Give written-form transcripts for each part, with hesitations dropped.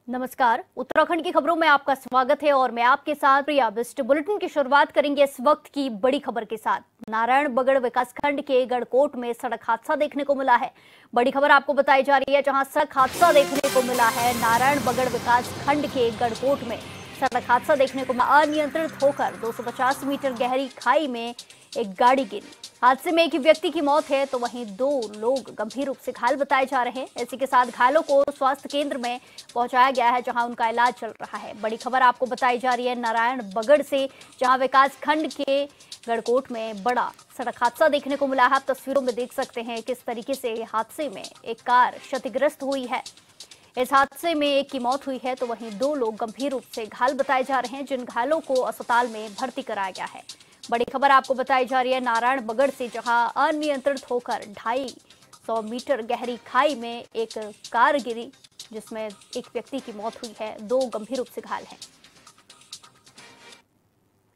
नमस्कार, उत्तराखंड की खबरों में आपका स्वागत है और मैं आपके साथ प्रिया बिस्ट। बुलेटिन की शुरुआत करेंगे इस वक्त की बड़ी खबर के साथ। नारायणबगड़ विकासखंड के गढ़कोट में सड़क हादसा देखने को मिला है। बड़ी खबर आपको बताई जा रही है, जहां सड़क हादसा देखने को मिला है। नारायणबगड़ विकासखंड के गढ़कोट में सड़क हादसा देखने को मिला। अनियंत्रित होकर 250 मीटर गहरी खाई में एक गाड़ी गिरी। हादसे में एक व्यक्ति की मौत है तो वहीं 2 लोग गंभीर रूप से घायल बताए जा रहे हैं। इसी के साथ घायलों को स्वास्थ्य केंद्र में पहुंचाया गया है, जहां उनका इलाज चल रहा है। बड़ी खबर आपको बताई जा रही है नारायणबगड़ से, जहां विकास खंड के गढ़कोट में बड़ा सड़क हादसा देखने को मिला है। आप तस्वीरों में देख सकते हैं किस तरीके से हादसे में एक कार क्षतिग्रस्त हुई है। इस हादसे में एक की मौत हुई है तो वहीं 2 लोग गंभीर रूप से घायल बताए जा रहे हैं, जिन घायलों को अस्पताल में भर्ती कराया गया है। बड़ी खबर आपको बताई जा रही है नारायणबगड़ से, जहां अनियंत्रित होकर 250 मीटर गहरी खाई में एक कार गिरी, जिसमें एक व्यक्ति की मौत हुई है, 2 गंभीर रूप से घायल हैं।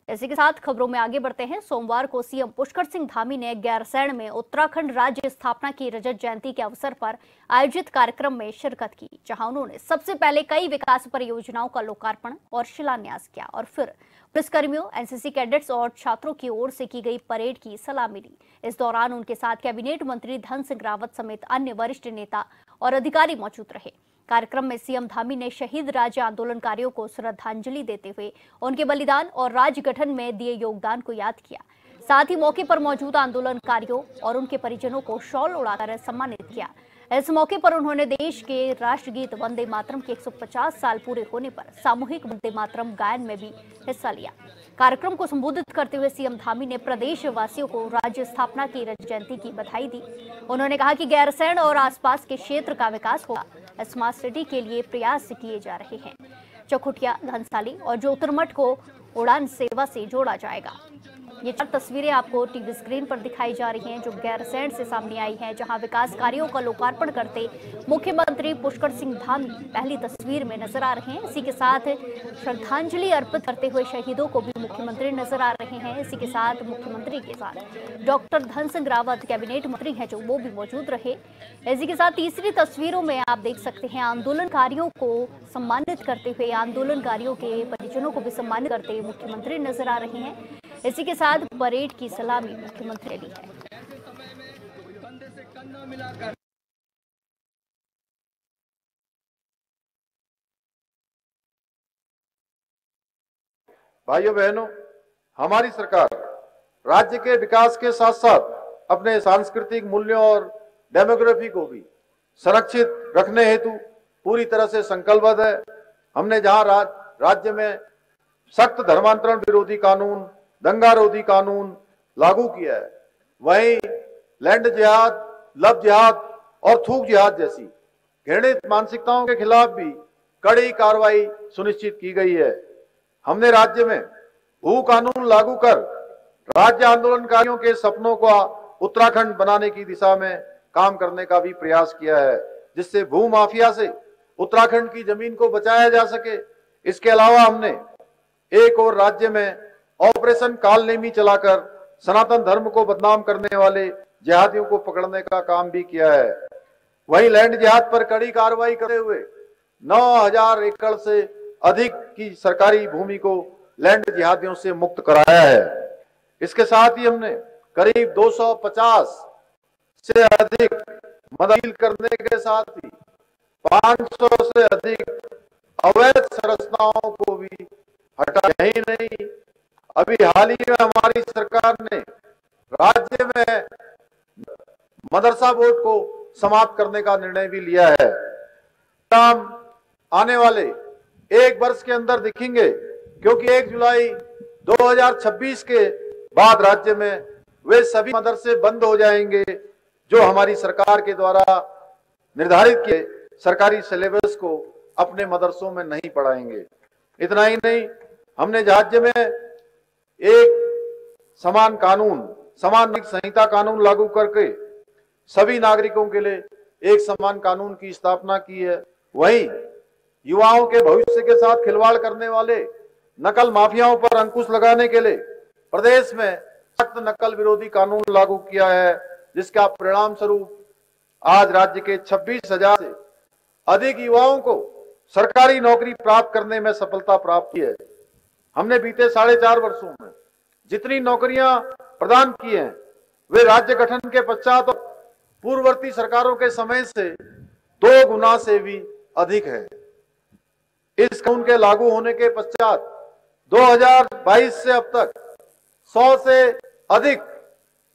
इसी के साथ खबरों में आगे बढ़ते हैं। सोमवार को सीएम पुष्कर सिंह धामी ने गैरसैंण में उत्तराखंड राज्य स्थापना की रजत जयंती के अवसर पर आयोजित कार्यक्रम में शिरकत की, जहां उन्होंने सबसे पहले कई विकास परियोजनाओं का लोकार्पण और शिलान्यास किया और फिर पुलिसकर्मियों, एनसीसी कैडेट्स और छात्रों की ओर से की गई परेड की सलामी ली। इस दौरान उनके साथ कैबिनेट मंत्री धन सिंह रावत समेत अन्य वरिष्ठ नेता और अधिकारी मौजूद रहे। कार्यक्रम में सीएम धामी ने शहीद राज्य आंदोलनकारियों को श्रद्धांजलि देते हुए उनके बलिदान और राज्य गठन में दिए योगदान को याद किया। साथ ही मौके पर मौजूद आंदोलनकारियों और उनके परिजनों को शॉल उड़ाकर सम्मानित किया। इस मौके पर उन्होंने देश के राष्ट्रगीत वंदे मातरम के 150 साल पूरे होने पर सामूहिक वंदे मातरम गायन में भी हिस्सा लिया। कार्यक्रम को संबोधित करते हुए सीएम धामी ने प्रदेश वासियों को राज्य स्थापना की रजत जयंती की बधाई दी। उन्होंने कहा कि गैरसैंण और आसपास के क्षेत्र का विकास होगा। स्मार्ट सिटी के लिए प्रयास किए जा रहे हैं। चकुटिया, घनसाली और जोतरमठ को उड़ान सेवा से जोड़ा जाएगा। ये 4 तस्वीरें आपको टीवी स्क्रीन पर दिखाई जा रही हैं, जो गैरसैंण से सामने आई हैं, जहां विकास कार्यों का लोकार्पण करते मुख्यमंत्री पुष्कर सिंह धामी पहली तस्वीर में नजर आ रहे हैं। इसी के साथ श्रद्धांजलि अर्पित करते हुए शहीदों को भी मुख्यमंत्री नजर आ रहे हैं। इसी के साथ मुख्यमंत्री के साथ डॉक्टर धन सिंह रावत कैबिनेट मंत्री हैं, जो वो भी मौजूद रहे। इसी के साथ तीसरी तस्वीरों में आप देख सकते हैं आंदोलनकारियों को सम्मानित करते हुए, आंदोलनकारियों के परिजनों को भी सम्मानित करते हुए मुख्यमंत्री नजर आ रहे हैं। इसी के साथ परेड की सलामी मुख्यमंत्री ने ली है। भाइयों बहनों, हमारी सरकार राज्य के विकास के साथ साथ अपने सांस्कृतिक मूल्यों और डेमोग्राफी को भी संरक्षित रखने हेतु पूरी तरह से संकल्पबद्ध है। हमने जहां राज्य में सख्त धर्मांतरण विरोधी कानून, दंगा रोधी कानून लागू किया है, वहीं लैंड जिहाद, लव जिहाद और थूक जिहाद जैसी घृणित मानसिकताओं के खिलाफ भी कड़ी कार्रवाई सुनिश्चित की गई है। हमने राज्य में भू कानून लागू कर राज्य आंदोलनकारियों के सपनों को उत्तराखंड बनाने की दिशा में काम करने का भी प्रयास किया है, जिससे भू माफिया से उत्तराखंड की जमीन को बचाया जा सके। इसके अलावा हमने एक और राज्य में ऑपरेशन कालनेमी चलाकर सनातन धर्म को बदनाम करने वाले जिहादियों को पकड़ने का काम भी किया है। वहीं लैंड जिहाद पर कड़ी कार्रवाई करते हुए 9000 एकड़ से अधिक की सरकारी भूमि को लैंड जिहादियों से मुक्त कराया है। इसके साथ ही हमने करीब 250 से अधिक मदद करने के साथ ही 500 से अधिक अवैध संरचनाओं को भी हटाया ही नहीं। अभी हाल ही में हमारी सरकार ने राज्य में मदरसा बोर्ड को समाप्त करने का निर्णय भी लिया है। काम आने वाले 1 वर्ष के अंदर दिखेंगे, क्योंकि 1 जुलाई 2026 के बाद राज्य में वे सभी मदरसे बंद हो जाएंगे जो हमारी सरकार के द्वारा निर्धारित किए सरकारी सिलेबस को अपने मदरसों में नहीं पढ़ाएंगे। इतना ही नहीं, हमने राज्य में एक समान कानून, समान नागरिक संहिता कानून लागू करके सभी नागरिकों के लिए एक समान कानून की स्थापना की है। वहीं युवाओं के भविष्य के साथ खिलवाड़ करने वाले नकल माफियाओं पर अंकुश लगाने के लिए प्रदेश में सख्त नकल विरोधी कानून लागू किया है, जिसका परिणाम स्वरूप आज राज्य के 26,000 से अधिक युवाओं को सरकारी नौकरी प्राप्त करने में सफलता प्राप्त की है। हमने बीते 4.5 वर्षों में जितनी नौकरियां प्रदान की हैं, वे राज्य गठन के पश्चात और पूर्ववर्ती सरकारों के समय से 2 गुना से भी अधिक है। इस कानून के लागू होने के पश्चात 2022 से अब तक 100 से अधिक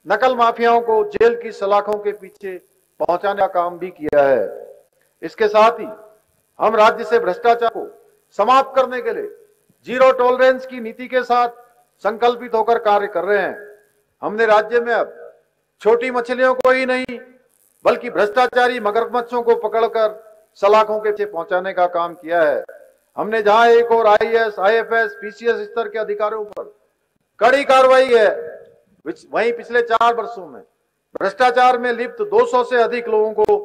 नकल माफियाओं को जेल की सलाखों के पीछे पहुंचाने का काम भी किया है। इसके साथ ही हम राज्य से भ्रष्टाचार को समाप्त करने के लिए जीरो टॉलरेंस की नीति के साथ संकल्पित होकर कार्य कर रहे हैं। हमने राज्य में अब छोटी मछलियों को ही नहीं, बल्कि भ्रष्टाचारी मगरमच्छों को पकड़कर सलाखों के पीछे पहुंचाने का काम किया है। हमने जहां एक और IAS, IFS, PCS स्तर के अधिकारियों पर कड़ी कार्रवाई है, वहीं पिछले 4 वर्षों में भ्रष्टाचार में लिप्त 200 से अधिक लोगों को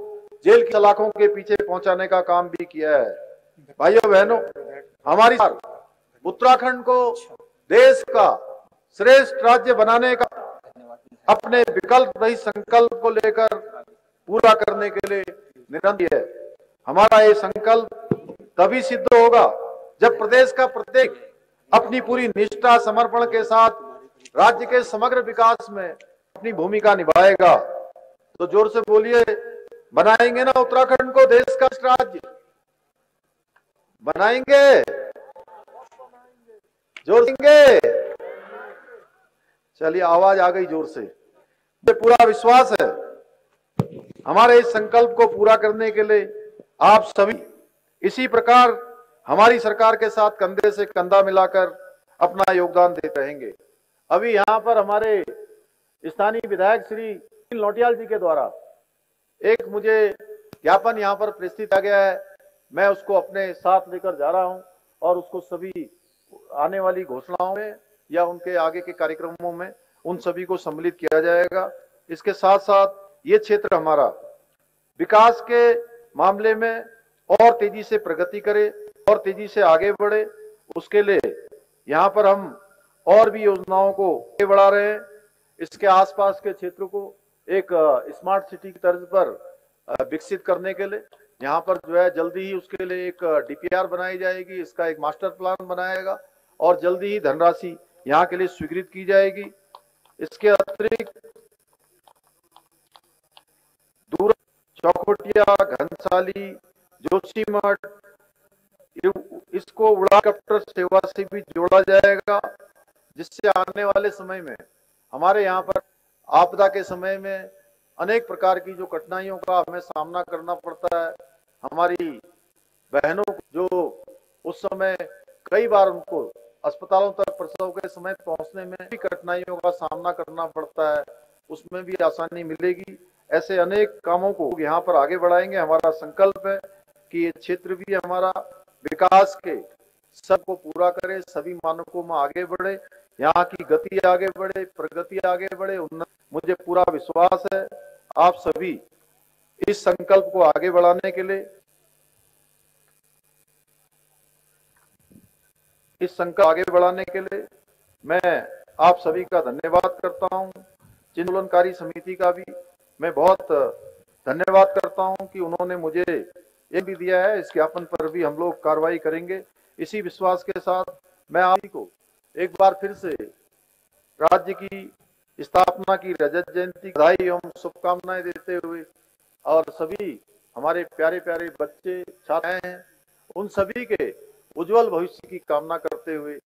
जेल की सलाखों के पीछे पहुंचाने का काम भी किया है। भाइयों बहनों, हमारी उत्तराखंड को देश का श्रेष्ठ राज्य बनाने का अपने विकल्प रहित संकल्प को लेकर पूरा करने के लिए निरंतर है। हमारा ये संकल्प तभी सिद्ध होगा जब प्रदेश का प्रत्येक अपनी पूरी निष्ठा समर्पण के साथ राज्य के समग्र विकास में अपनी भूमिका निभाएगा। तो जोर से बोलिए, बनाएंगे ना उत्तराखंड को देश का राज्य? बनाएंगे? जोर देंगे? चलिए, आवाज आ गई जोर से। मुझे पूरा विश्वास है हमारे इस संकल्प को पूरा करने के लिए आप सभी इसी प्रकार हमारी सरकार के साथ कंधे से कंधा मिलाकर अपना योगदान देते रहेंगे। अभी यहाँ पर हमारे स्थानीय विधायक श्री नौटियाल जी के द्वारा एक मुझे ज्ञापन यहाँ पर प्रेषित किया गया है। मैं उसको अपने साथ लेकर जा रहा हूँ और उसको सभी आने वाली घोषणाओं में या उनके आगे के कार्यक्रमों में उन सभी को सम्मिलित किया जाएगा। इसके साथ साथ ये क्षेत्र हमारा विकास के मामले में और तेजी से प्रगति करे और तेजी से आगे बढ़े, उसके लिए यहाँ पर हम और भी योजनाओं को आगे बढ़ा रहे हैं। इसके आसपास के क्षेत्र को एक स्मार्ट सिटी की तर्ज पर विकसित करने के लिए यहाँ पर जो है जल्दी ही उसके लिए एक DPR बनाई जाएगी, इसका एक मास्टर प्लान बनाएगा और जल्दी ही धनराशि यहाँ के लिए स्वीकृत की जाएगी। इसके अतिरिक्त दूर चौखुटिया, घनसाली, जोशीमठ, इसको उड़ा हेलीकॉप्टर सेवा से भी जोड़ा जाएगा, जिससे आने वाले समय में हमारे यहाँ पर आपदा के समय में अनेक प्रकार की जो कठिनाइयों का हमें सामना करना पड़ता है, हमारी बहनों को जो उस समय कई बार उनको अस्पतालों तक प्रसव के समय पहुंचने में भी कठिनाइयों का सामना करना पड़ता है, उसमें भी आसानी मिलेगी। ऐसे अनेक कामों को यहाँ पर आगे बढ़ाएंगे। हमारा संकल्प है कि ये क्षेत्र भी हमारा विकास के सबको पूरा करे, सभी मानकों में आगे बढ़े, यहाँ की गति आगे बढ़े, प्रगति आगे बढ़े। मुझे पूरा विश्वास है आप सभी इस संकल्प को आगे बढ़ाने के लिए, इस संकल्प आगे बढ़ाने के लिए मैं आप सभी का धन्यवाद करता हूं। चिंतनकारी समिति का भी मैं बहुत धन्यवाद करता हूं कि उन्होंने मुझे ये भी दिया है। इस ज्ञापन पर भी हम लोग कार्रवाई करेंगे। इसी विश्वास के साथ मैं आप को एक बार फिर से राज्य की स्थापना की रजत जयंती की बधाई एवं शुभकामनाएं देते हुए और सभी हमारे प्यारे प्यारे बच्चे छात्र हैं उन सभी के उज्जवल भविष्य की कामना करते हुए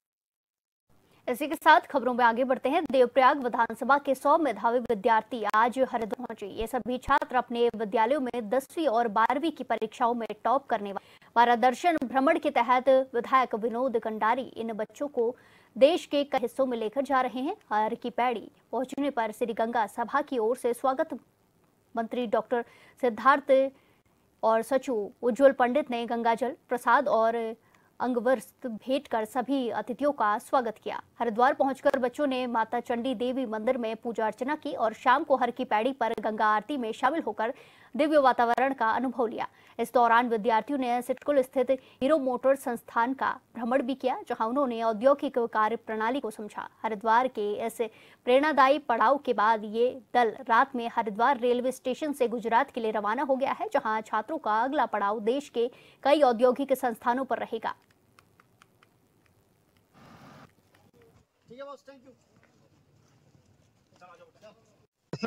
इसी के साथ खबरों में आगे बढ़ते हैं। देवप्रयाग विधानसभा के 100 मेधावी विद्यार्थी आज हरिद्वार पहुंचे। ये सभी छात्र अपने विद्यालयों में 10वीं और 12वीं की परीक्षाओं में टॉप करने वाले मार्गदर्शन भ्रमण के तहत विधायक विनोद कंडारी इन बच्चों को देश के कई हिस्सों में लेकर जा रहे हैं। हर की पैड़ी पहुंचने पर श्री गंगा सभा की ओर से स्वागत मंत्री डॉक्टर सिद्धार्थ और सचिव उज्जवल पंडित ने गंगाजल प्रसाद और अंग वस्त्र भेंट कर सभी अतिथियों का स्वागत किया। हरिद्वार पहुंचकर बच्चों ने माता चंडी देवी मंदिर में पूजा अर्चना की और शाम को हर की पैड़ी पर गंगा आरती में शामिल होकर दिव्य वातावरण का अनुभव लिया। इस दौरान विद्यार्थियों ने सिडकुल स्थित हीरो मोटर संस्थान का भ्रमण भी किया, जहां उन्होंने औद्योगिक कार्य प्रणाली को समझा। हरिद्वार के इस प्रेरणादायी पड़ाव के बाद ये दल रात में हरिद्वार रेलवे स्टेशन से गुजरात के लिए रवाना हो गया है, जहां छात्रों का अगला पड़ाव देश के कई औद्योगिक संस्थानों पर रहेगा।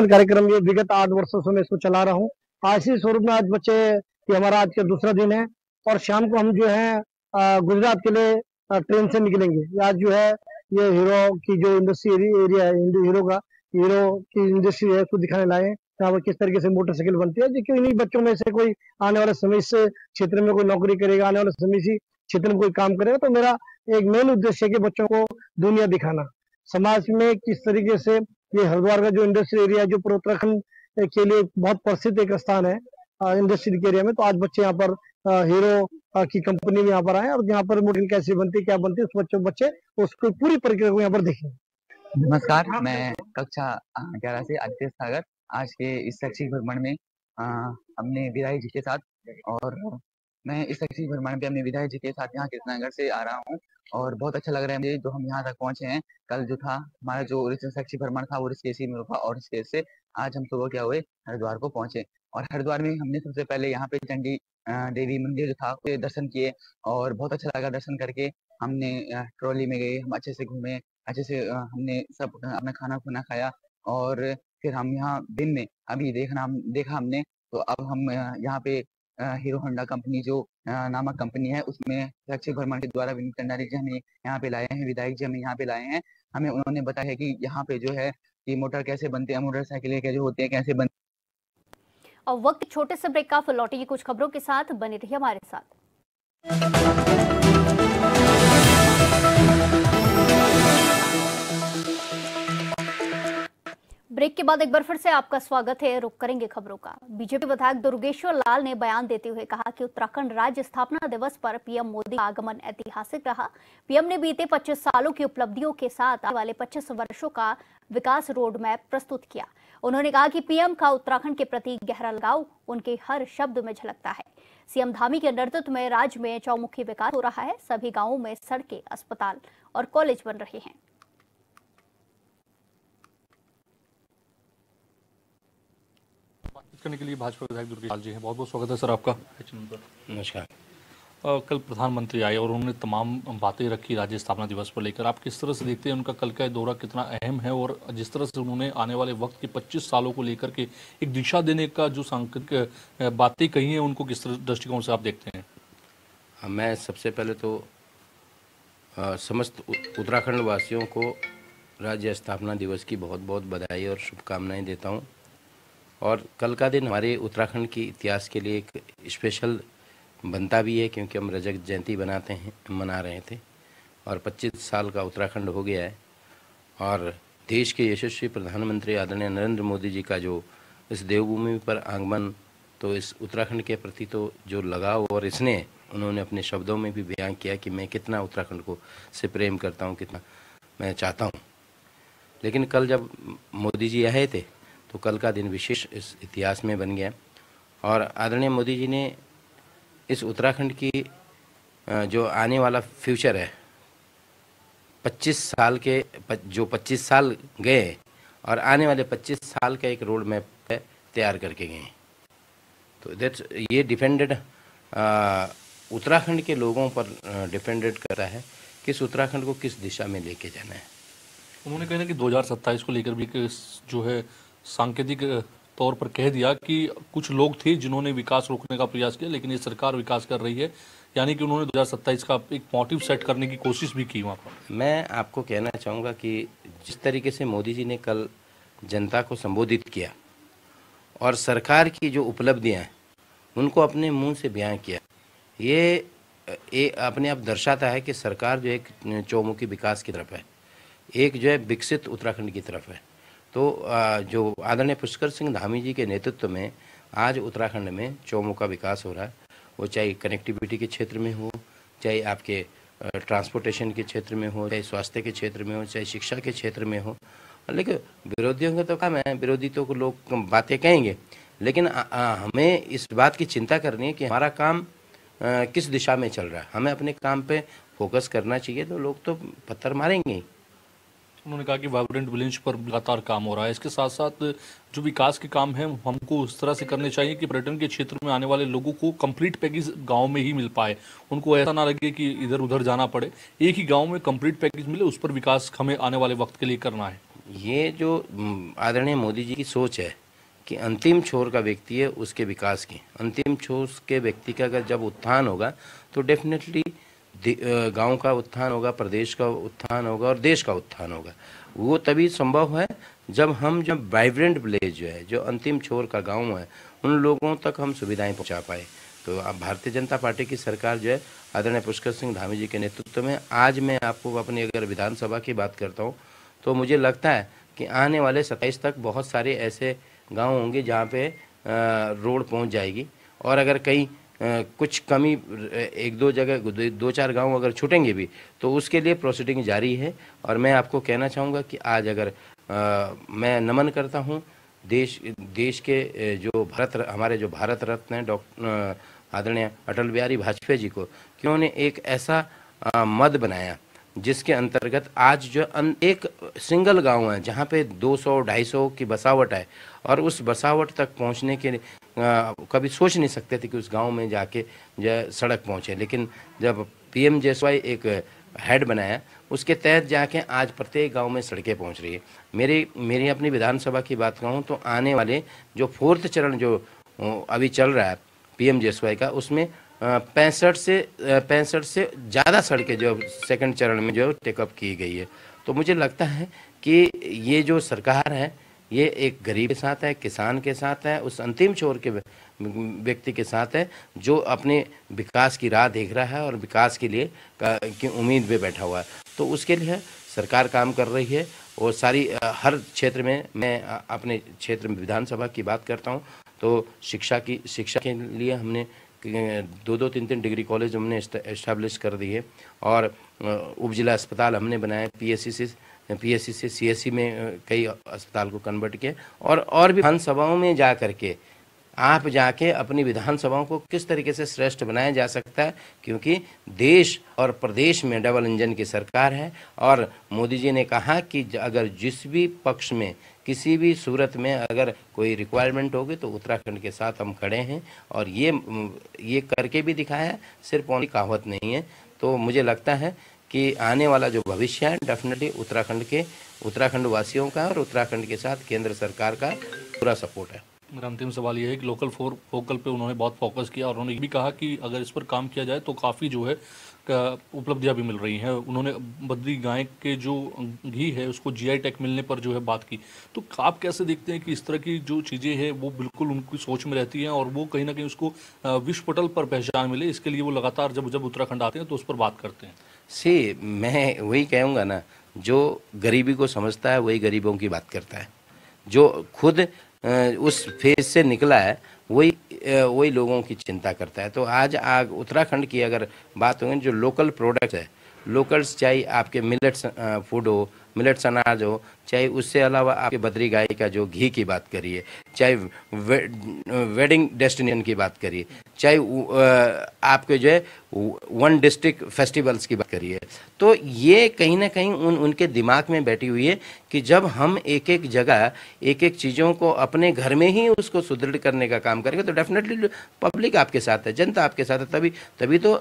कार्यक्रम ये विगत 8 वर्षों से मैं इसको चला रहा हूँ। आज इसी स्वरूप में आज बच्चे कि हमारा आज का दूसरा दिन है और शाम को हम जो है गुजरात के लिए ट्रेन से निकलेंगे। आज जो है ये हीरो की जो इंडस्ट्री एरिया है, हीरो की इंडस्ट्री है, उसको दिखाने लाए हैं यहाँ पर किस तरीके से मोटरसाइकिल बनती है। देखिए इन्हीं बच्चों में से कोई आने वाले समय से क्षेत्र में कोई नौकरी करेगा, आने वाले समय से क्षेत्र में कोई काम करेगा। तो मेरा एक मेन उद्देश्य है कि बच्चों को दुनिया दिखाना, समाज में किस तरीके से ये हरिद्वार का जो इंडस्ट्री एरिया है, जो पूरे उत्तराखंड के लिए बहुत प्रसिद्ध एक स्थान है इंडस्ट्री के एरिया में। तो आज बच्चे यहाँ पर हीरो की कंपनी में यहाँ पर आए और यहाँ पर मोटर कैसे बनती है, क्या बनती है, उस बच्चे उसको पूरी प्रक्रिया को यहाँ पर देखेंगे। नमस्कार, मैं कक्षा 11 से आदित्य सागर। आज के इस शैक्षिक भ्रमण में हमने विधायक जी के साथ और मैं इस शैक्षिक भ्रमण पे अपने विधायक जी के साथ यहाँ कृष्णनगर से आ रहा हूँ और बहुत अच्छा लग रहा है मुझे जो हम यहाँ तक पहुँचे हैं। कल जो था हमारा जो शैक्षिक भ्रमण था वो ऋषिकेश में रुका और ऋषिकेश से आज हम सुबह क्या हुए हरिद्वार को पहुंचे और हरिद्वार में हमने सबसे पहले यहाँ पे चंडी देवी मंदिर जो था उसके दर्शन किए और बहुत अच्छा लगा दर्शन करके। हमने ट्रॉली में गए, हम अच्छे से घूमे, अच्छे से हमने सब अपना खाना खुना खाया और फिर हम यहाँ दिन में अभी देखा हमने तो अब हम यहाँ पे हीरो होंडा कंपनी जो नामक कंपनी है उसमें शैक्षिक भ्रमण के द्वारा विनीत कंडारी जी हमें यहाँ पे लाए हैं, विधायक जी हमें यहाँ पे लाए हैं। हमें उन्होंने बताया है कि यहाँ पे जो है कि मोटर कैसे बनते हैं, मोटरसाइकिलें कैसे होती है, कैसे बनती। और वक्त छोटे से ब्रेक का, फिर लौटेगी कुछ खबरों के साथ, बने रहिए हमारे साथ। ब्रेक के बाद एक बार फिर से आपका स्वागत है। रुक करेंगे खबरों का। बीजेपी विधायक दुर्गेश्वर लाल ने बयान देते हुए कहा कि उत्तराखंड राज्य स्थापना दिवस पर पीएम मोदी का आगमन ऐतिहासिक रहा। पीएम ने बीते 25 सालों की उपलब्धियों के साथ आने वाले 25 वर्षों का विकास रोड मैप प्रस्तुत किया। उन्होंने कहा कि पीएम का उत्तराखंड के प्रति गहरा लगाव उनके हर शब्द में झलकता है। सीएम धामी के नेतृत्व में राज्य में चौमुखी विकास हो रहा है। सभी गाँवों में सड़कें, अस्पताल और कॉलेज बन रहे हैं। करने के लिए भाजपा विधायक दुर्गेश लाल जी हैं, बहुत बहुत स्वागत है सर आपका। नमस्कार। कल प्रधानमंत्री आए और उन्होंने तमाम बातें रखी राज्य स्थापना दिवस पर लेकर। आप किस तरह से देखते हैं उनका कल का दौरा कितना अहम है और जिस तरह से उन्होंने आने वाले वक्त के 25 सालों को लेकर के एक दिशा देने का जो सांकेतिक बातें कही हैं उनको किस तरह दृष्टिकोण से आप देखते हैं? मैं सबसे पहले तो समस्त उत्तराखंड वासियों को राज्य स्थापना दिवस की बहुत बहुत बधाई और शुभकामनाएं देता हूं। और कल का दिन हमारे उत्तराखंड के इतिहास के लिए एक स्पेशल बनता भी है क्योंकि हम रजत जयंती मना रहे थे और 25 साल का उत्तराखंड हो गया है और देश के यशस्वी प्रधानमंत्री आदरणीय नरेंद्र मोदी जी का जो इस देवभूमि पर आगमन, तो इस उत्तराखंड के प्रति तो जो लगाव और स्नेह उन्होंने अपने शब्दों में भी बयान किया कि मैं कितना उत्तराखंड को से प्रेम करता हूँ, कितना मैं चाहता हूँ। लेकिन कल जब मोदी जी आए थे तो कल का दिन विशेष इस इतिहास में बन गया और आदरणीय मोदी जी ने इस उत्तराखंड की जो आने वाला फ्यूचर है 25 साल के जो 25 साल गए और आने वाले 25 साल का एक रोड मैप तैयार करके गए। तो दैट्स ये डिपेंडेड उत्तराखंड के लोगों पर डिपेंडेड करता है किस उत्तराखंड को किस दिशा में लेके जाना है। उन्होंने कहा कि 2027 को लेकर भी जो है सांकेतिक तौर पर कह दिया कि कुछ लोग थे जिन्होंने विकास रोकने का प्रयास किया लेकिन ये सरकार विकास कर रही है, यानी कि उन्होंने 2027 का एक मोटिव सेट करने की कोशिश भी की वहाँ पर। मैं आपको कहना चाहूँगा कि जिस तरीके से मोदी जी ने कल जनता को संबोधित किया और सरकार की जो उपलब्धियाँ हैं उनको अपने मुंह से बयान किया, ये अपने आप दर्शाता है कि सरकार जो एक चौमुखी विकास की तरफ है, एक जो है विकसित उत्तराखंड की तरफ है। तो जो आदरणीय पुष्कर सिंह धामी जी के नेतृत्व में आज उत्तराखंड में चौमुखा विकास हो रहा है, वो चाहे कनेक्टिविटी के क्षेत्र में हो, चाहे आपके ट्रांसपोर्टेशन के क्षेत्र में हो, चाहे स्वास्थ्य के क्षेत्र में हो, चाहे शिक्षा के क्षेत्र में हो। लेकिन विरोधियों का तो काम है, विरोधी तो लोग बातें कहेंगे, लेकिन हमें इस बात की चिंता करनी है कि हमारा काम किस दिशा में चल रहा है। हमें अपने काम पे फोकस करना चाहिए, तो लोग तो पत्थर मारेंगे ही। उन्होंने कहा कि वाइब्रेंट विलेज पर लगातार काम हो रहा है। इसके साथ साथ जो विकास के काम हैं हमको उस तरह से करने चाहिए कि पर्यटन के क्षेत्र में आने वाले लोगों को कंप्लीट पैकेज गांव में ही मिल पाए, उनको ऐसा ना लगे कि इधर उधर जाना पड़े, एक ही गांव में कंप्लीट पैकेज मिले, उस पर विकास हमें आने वाले वक्त के लिए करना है। ये जो आदरणीय मोदी जी की सोच है कि अंतिम छोर का व्यक्ति है उसके विकास की, अंतिम छोर के व्यक्ति का अगर जब उत्थान होगा तो डेफिनेटली गांव का उत्थान होगा, प्रदेश का उत्थान होगा और देश का उत्थान होगा। वो तभी संभव है जब हम जब वाइब्रेंट विलेज जो है, जो अंतिम छोर का गांव है, उन लोगों तक हम सुविधाएं पहुंचा पाए। तो अब भारतीय जनता पार्टी की सरकार जो है आदरणीय पुष्कर सिंह धामी जी के नेतृत्व में, आज मैं आपको अपनी अगर विधानसभा की बात करता हूँ तो मुझे लगता है कि आने वाले 27 तक बहुत सारे ऐसे गांव होंगे जहाँ पे रोड पहुँच जाएगी। और अगर कहीं कुछ कमी एक दो जगह 2-4 गांव अगर छूटेंगे भी तो उसके लिए प्रोसीडिंग जारी है। और मैं आपको कहना चाहूँगा कि आज अगर मैं नमन करता हूँ देश के जो हमारे जो भारत रत्न हैं डॉक्टर आदरणीय अटल बिहारी वाजपेयी जी को, कि उन्होंने एक ऐसा मद बनाया जिसके अंतर्गत आज जो एक सिंगल गांव है जहाँ पे 200-250 की बसावट है, और उस बसावट तक पहुँचने के लिए कभी सोच नहीं सकते थे कि उस गांव में जाके जो सड़क पहुँचे। लेकिन जब PMJSY एक हेड बनाया, उसके तहत जाके आज प्रत्येक गांव में सड़कें पहुंच रही है। मेरी अपनी विधानसभा की बात कहूँ तो आने वाले जो 4th चरण जो अभी चल रहा है PMJSY का, उसमें 65 से ज़्यादा सड़कें जो 2nd चरण में जो टेकअप की गई है। तो मुझे लगता है कि ये जो सरकार है ये एक गरीब के साथ है, किसान के साथ है, उस अंतिम छोर के व्यक्ति के साथ है जो अपने विकास की राह देख रहा है और विकास के लिए की उम्मीद पे बैठा हुआ है। तो उसके लिए सरकार काम कर रही है। और सारी हर क्षेत्र में, मैं अपने क्षेत्र में विधानसभा की बात करता हूँ तो शिक्षा के लिए हमने 2-2, 3-3 डिग्री कॉलेज हमने एस्टैब्लिश कर दी है। और उप जिला अस्पताल हमने बनाए, PSC से CSC में कई अस्पताल को कन्वर्ट किया। और भी विधानसभाओं में जा करके आप जाके अपनी विधानसभाओं को किस तरीके से श्रेष्ठ बनाया जा सकता है, क्योंकि देश और प्रदेश में डबल इंजन की सरकार है। और मोदी जी ने कहा कि अगर जिस भी पक्ष में किसी भी सूरत में अगर कोई रिक्वायरमेंट होगी तो उत्तराखंड के साथ हम खड़े हैं। और ये करके भी दिखाया, सिर्फ ओनली कहावत नहीं है। तो मुझे लगता है कि आने वाला जो भविष्य है डेफिनेटली उत्तराखंड वासियों का और उत्तराखंड के साथ केंद्र सरकार का पूरा सपोर्ट है। मेरा अंतिम सवाल ये है कि लोकल फॉर वोकल पे उन्होंने बहुत फोकस किया और उन्होंने ये भी कहा कि अगर इस पर काम किया जाए तो काफ़ी जो है उपलब्धियां भी मिल रही हैं। उन्होंने बद्री गाय के जो घी है उसको GI टैग मिलने पर जो है बात की। तो आप कैसे देखते हैं कि इस तरह की जो चीज़ें हैं वो बिल्कुल उनकी सोच में रहती हैं और वो कहीं ना कहीं उसको विश्व पटल पर पहचान मिले, इसके लिए वो लगातार जब उत्तराखंड आते हैं तो उस पर बात करते हैं। मैं वही कहूँगा ना, जो गरीबी को समझता है वही गरीबों की बात करता है। जो खुद उस फेज से निकला है वही लोगों की चिंता करता है। तो आज उत्तराखंड की अगर बात होगी, जो लोकल प्रोडक्ट्स है, लोकल्स चाहे आपके मिलेट्स फूड हो, मिलेट्स अनाज हो, चाहे उससे अलावा आपके बद्री गाय का जो घी की बात करिए, चाहे वेडिंग डेस्टिनेशन की बात करिए, चाहे आपके जो है 1 डिस्ट्रिक्ट फेस्टिवल्स की बात करिए, तो ये कहीं ना कहीं उनके दिमाग में बैठी हुई है कि जब हम एक एक जगह एक एक चीज़ों को अपने घर में ही उसको सुदृढ़ करने का काम करेंगे तो डेफिनेटली पब्लिक आपके साथ है, जनता आपके साथ है। तभी तो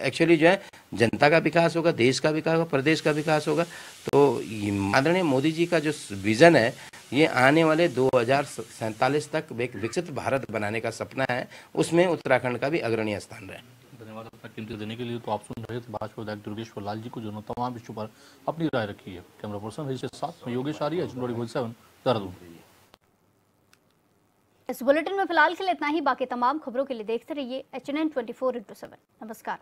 एक्चुअली जो है जनता का विकास होगा, देश का विकास होगा, प्रदेश का विकास होगा। तो आदरणीय मोदी जी का जो विज़न है, ये आने वाले 2047 तक एक विकसित भारत बनाने का सपना है, उसमें उत्तराखंड का भी अग्रणीय स्थान रहे। धन्यवाद अपना कीमती देने के लिए। तो आप सुन रहे थे भाजपा विधायक दुर्गेश्वर लाल जी को, जिन्होंने तमाम विषयों पर अपनी राय रखी है। कैमरा पर्सन हरीश के साथ मैं योगेश आर्य, देहरादून। इस बुलेटिन में फिलहाल के लिए इतना ही। बाकी तमाम खबरों के लिए देखते रहिए HNN 24/7। नमस्कार।